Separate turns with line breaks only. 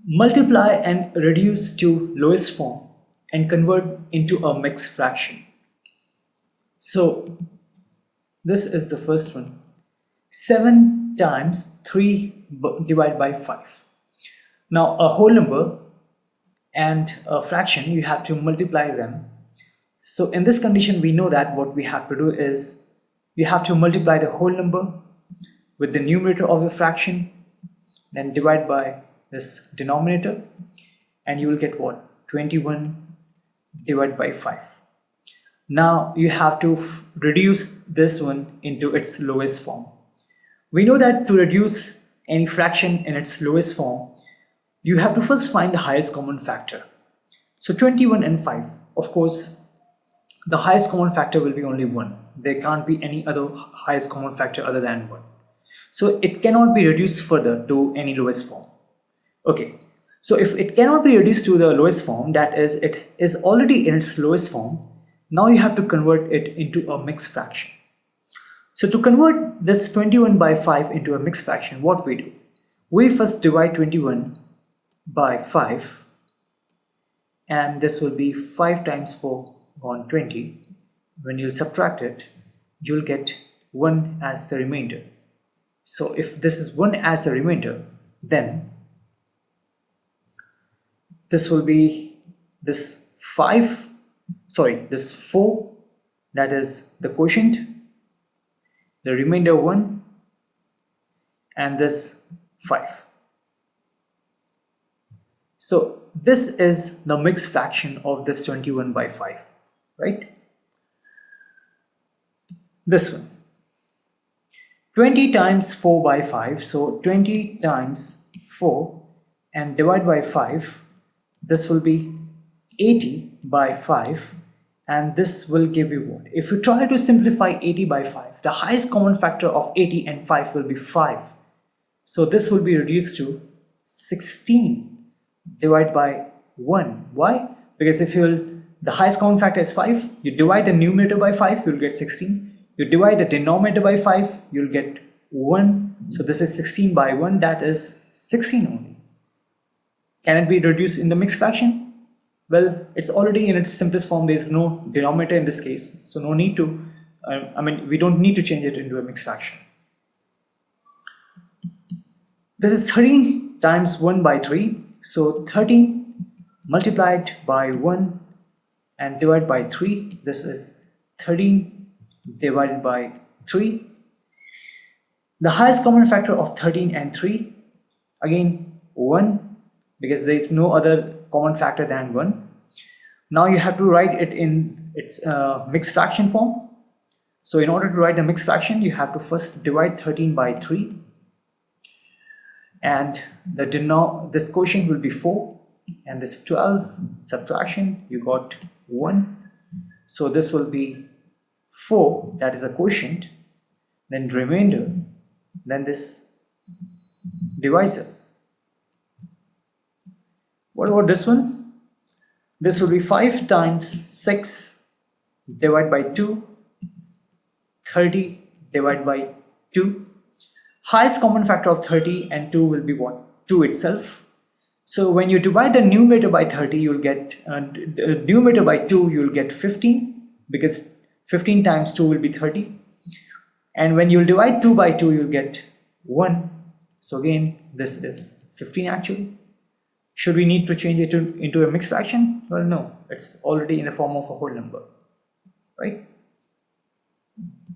Multiply and reduce to lowest form and convert into a mixed fraction. So this is the first one. 7 times 3 divided by 5. Now a whole number and a fraction, you have to multiply them. So in this condition, we know that what we have to do is you have to multiply the whole number with the numerator of the fraction, then divide by this denominator, and you will get what? 21 divided by 5. Now you have to reduce this one into its lowest form. We know that to reduce any fraction in its lowest form, you have to first find the highest common factor. So 21 and 5, of course, the highest common factor will be only 1. There can't be any other highest common factor other than 1. So it cannot be reduced further to any lowest form. Okay, so if it cannot be reduced to the lowest form, that is, it is already in its lowest form, now you have to convert it into a mixed fraction. So to convert this 21 by 5 into a mixed fraction, what we do? We first divide 21 by 5, and this will be 5 times 4 gone 20. When you'll subtract it, you'll get 1 as the remainder. So if this is 1 as the remainder, then this will be this 4, that is the quotient, the remainder 1, and this 5. So this is the mixed fraction of this 21 by 5, right? This one, 20 times 4 by 5, so 20 times 4 and divide by 5, this will be 80 by 5, and this will give you what? If you try to simplify 80 by 5, the highest common factor of 80 and 5 will be 5. So this will be reduced to 16 divided by 1. Why? Because if the highest common factor is 5, you divide the numerator by 5, you'll get 16. You divide the denominator by 5, you'll get 1. So this is 16 by 1, that is 16 only. Can it be reduced in the mixed fraction? Well, it's already in its simplest form. There is no denominator in this case, so no need to, we don't need to change it into a mixed fraction. This is 13 times 1 by 3. So 13 multiplied by 1 and divided by 3. This is 13 divided by 3. The highest common factor of 13 and 3, again 1, because there is no other common factor than 1. Now you have to write it in its mixed fraction form. So in order to write the mixed fraction, you have to first divide 13 by 3, and this quotient will be 4, and this 12 subtraction, you got 1. So this will be 4, that is a quotient, then remainder, then this divisor. What about this one? This will be 5 times 6 divided by 2, 30 divided by 2. Highest common factor of 30 and 2 will be what? 2 itself. So when you divide the numerator by 30, you'll get the numerator by 2, you'll get 15, because 15 times 2 will be 30. And when you'll divide 2 by 2, you'll get 1. So again, this is 15 actually. Should we need to change it into a mixed fraction? Well, no, it's already in the form of a whole number, right?